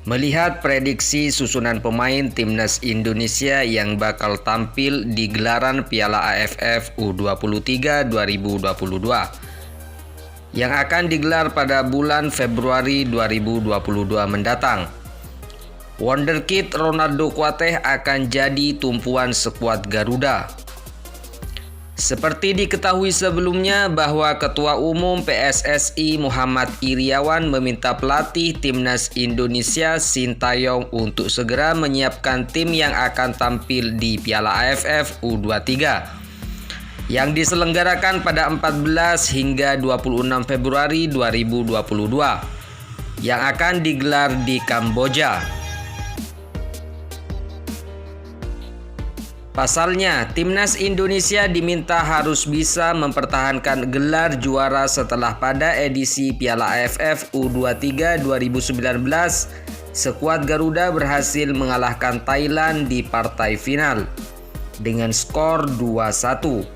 Melihat prediksi susunan pemain timnas Indonesia yang bakal tampil di gelaran Piala AFF U23 2022 yang akan digelar pada bulan Februari 2022 mendatang, wonderkid Ronaldo Kuateh akan jadi tumpuan skuad Garuda. Seperti diketahui sebelumnya bahwa Ketua Umum PSSI Muhammad Iryawan meminta pelatih timnas Indonesia Sintayong untuk segera menyiapkan tim yang akan tampil di Piala AFF U23 yang diselenggarakan pada 14 hingga 26 Februari 2022 yang akan digelar di Kamboja. Pasalnya, timnas Indonesia diminta harus bisa mempertahankan gelar juara setelah pada edisi Piala AFF U23 2019 skuad Garuda berhasil mengalahkan Thailand di partai final dengan skor 2-1.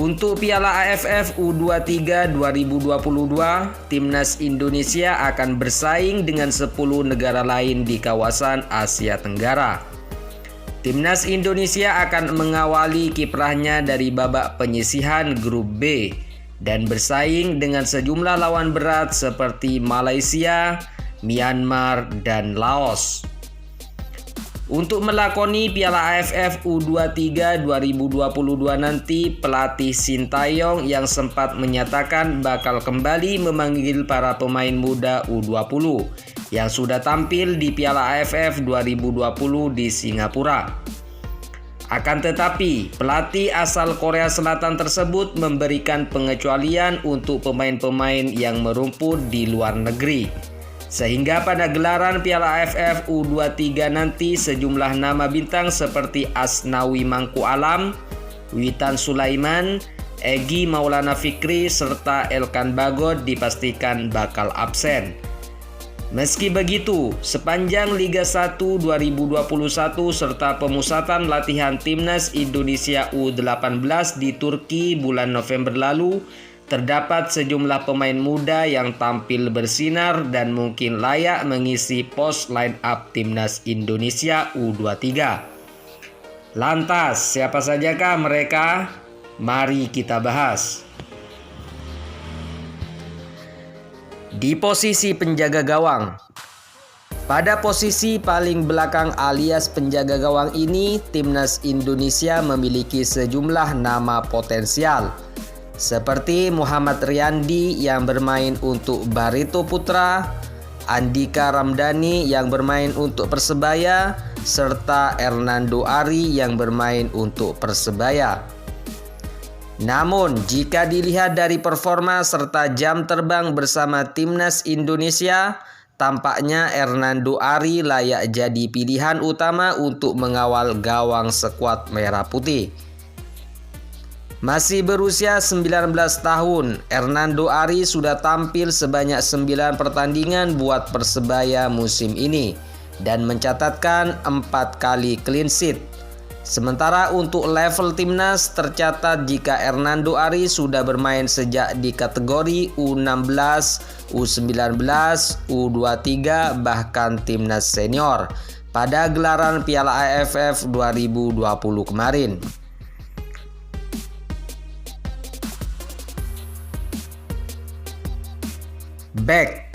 Untuk Piala AFF U23 2022, timnas Indonesia akan bersaing dengan 10 negara lain di kawasan Asia Tenggara. Timnas Indonesia akan mengawali kiprahnya dari babak penyisihan grup B dan bersaing dengan sejumlah lawan berat seperti Malaysia, Myanmar, dan Laos. Untuk melakoni Piala AFF U23 2022 nanti, pelatih Sintayong yang sempat menyatakan bakal kembali memanggil para pemain muda U20 yang sudah tampil di Piala AFF 2020 di Singapura. Akan tetapi, pelatih asal Korea Selatan tersebut memberikan pengecualian untuk pemain-pemain yang merumput di luar negeri. Sehingga pada gelaran Piala AFF U23 nanti sejumlah nama bintang seperti Asnawi Mangku Alam, Witan Sulaiman, Egy Maulana Fikri, serta Elkan Bagot dipastikan bakal absen. Meski begitu, sepanjang Liga 1 2021 serta pemusatan latihan timnas Indonesia U18 di Turki bulan November lalu, terdapat sejumlah pemain muda yang tampil bersinar dan mungkin layak mengisi pos line up timnas Indonesia U23. Lantas, siapa sajakah mereka? Mari kita bahas. Di posisi penjaga gawang, pada posisi paling belakang alias penjaga gawang ini, timnas Indonesia memiliki sejumlah nama potensial seperti Muhammad Riyandi yang bermain untuk Barito Putra, Andika Ramdhani yang bermain untuk Persebaya, serta Hernando Ari yang bermain untuk Persebaya. Namun, jika dilihat dari performa serta jam terbang bersama timnas Indonesia, tampaknya Hernando Ari layak jadi pilihan utama untuk mengawal gawang skuad Merah Putih. Masih berusia 19 tahun, Hernando Ari sudah tampil sebanyak 9 pertandingan buat Persebaya musim ini dan mencatatkan 4 kali clean sheet. Sementara untuk level timnas tercatat jika Hernando Ari sudah bermain sejak di kategori U16, U19, U23 bahkan timnas senior pada gelaran Piala AFF 2020 kemarin. Back.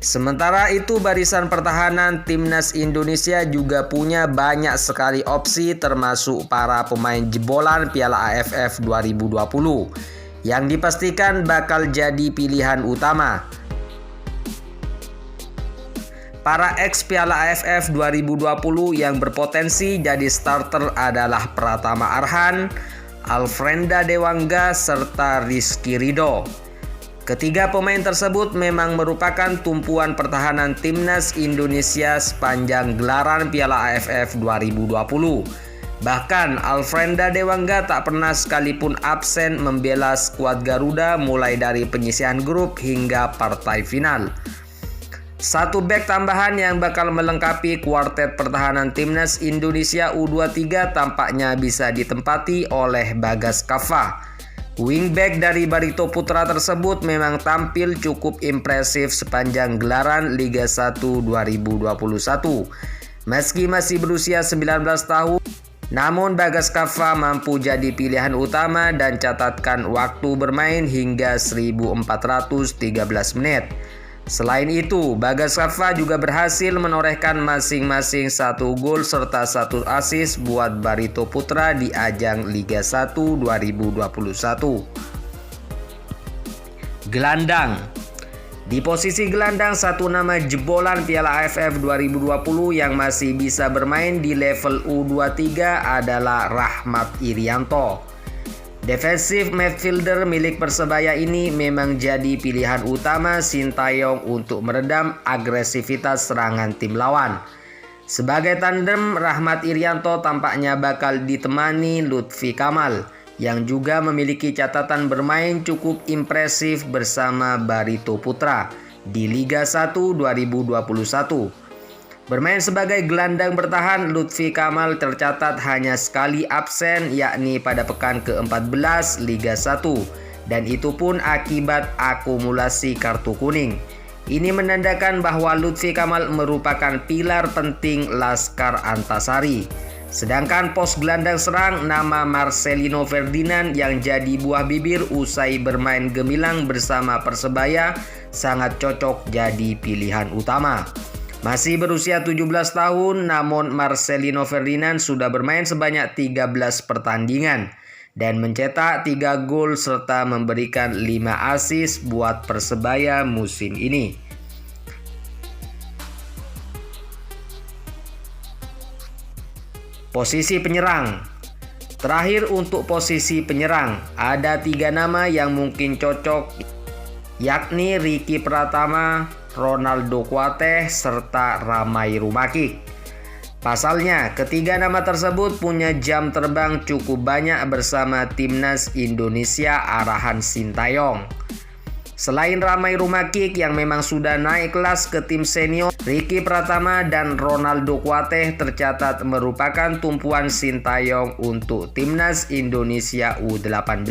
Sementara itu, barisan pertahanan timnas Indonesia juga punya banyak sekali opsi termasuk para pemain jebolan Piala AFF 2020 yang dipastikan bakal jadi pilihan utama. Para ex Piala AFF 2020 yang berpotensi jadi starter adalah Pratama Arhan, Alfrenda Dewangga, serta Rizky Ridho. Ketiga pemain tersebut memang merupakan tumpuan pertahanan timnas Indonesia sepanjang gelaran Piala AFF 2020. Bahkan Alfrenda Dewangga tak pernah sekalipun absen membela skuad Garuda mulai dari penyisihan grup hingga partai final. Satu bek tambahan yang bakal melengkapi kuartet pertahanan timnas Indonesia U23 tampaknya bisa ditempati oleh Bagas Kaffa. Wingback dari Barito Putra tersebut memang tampil cukup impresif sepanjang gelaran Liga 1 2021. Meski masih berusia 19 tahun, namun Bagas Kava mampu jadi pilihan utama dan catatkan waktu bermain hingga 1413 menit. Selain itu, Bagas Kava juga berhasil menorehkan masing-masing 1 gol serta 1 assist buat Barito Putra di ajang Liga 1 2021. Gelandang. Di posisi gelandang, satu nama jebolan Piala AFF 2020 yang masih bisa bermain di level U23 adalah Rahmat Irianto. Defensive midfielder milik Persebaya ini memang jadi pilihan utama Sintayong untuk meredam agresivitas serangan tim lawan. Sebagai tandem, Rahmat Irianto tampaknya bakal ditemani Lutfi Kamal yang juga memiliki catatan bermain cukup impresif bersama Barito Putra di Liga 1 2021. Bermain sebagai gelandang bertahan, Lutfi Kamal tercatat hanya sekali absen, yakni pada pekan ke-14 Liga 1, dan itu pun akibat akumulasi kartu kuning. Ini menandakan bahwa Lutfi Kamal merupakan pilar penting Laskar Antasari. Sedangkan pos gelandang serang, nama Marcelino Ferdinand yang jadi buah bibir usai bermain gemilang bersama Persebaya sangat cocok jadi pilihan utama. Masih berusia 17 tahun, namun Marcelino Ferdinand sudah bermain sebanyak 13 pertandingan dan mencetak 3 gol serta memberikan 5 assist buat Persebaya musim ini. Posisi penyerang. Terakhir untuk posisi penyerang, ada 3 nama yang mungkin cocok, yakni Ricky Pratama, Ronaldo Kuateh, serta Ramai Rumakik. Pasalnya, ketiga nama tersebut punya jam terbang cukup banyak bersama timnas Indonesia arahan Sintayong. Selain Ramai Rumakik yang memang sudah naik kelas ke tim senior, Ricky Pratama dan Ronaldo Kuateh tercatat merupakan tumpuan Sintayong untuk timnas Indonesia U18.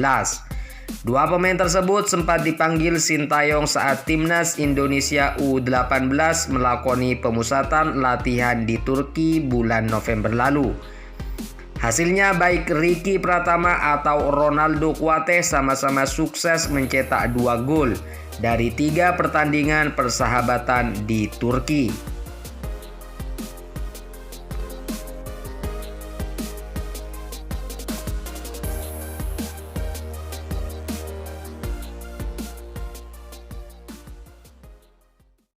Dua pemain tersebut sempat dipanggil Sintayong saat timnas Indonesia U18 melakoni pemusatan latihan di Turki bulan November lalu. Hasilnya baik Ricky Pratama atau Ronaldo Kuateh sama-sama sukses mencetak 2 gol dari 3 pertandingan persahabatan di Turki.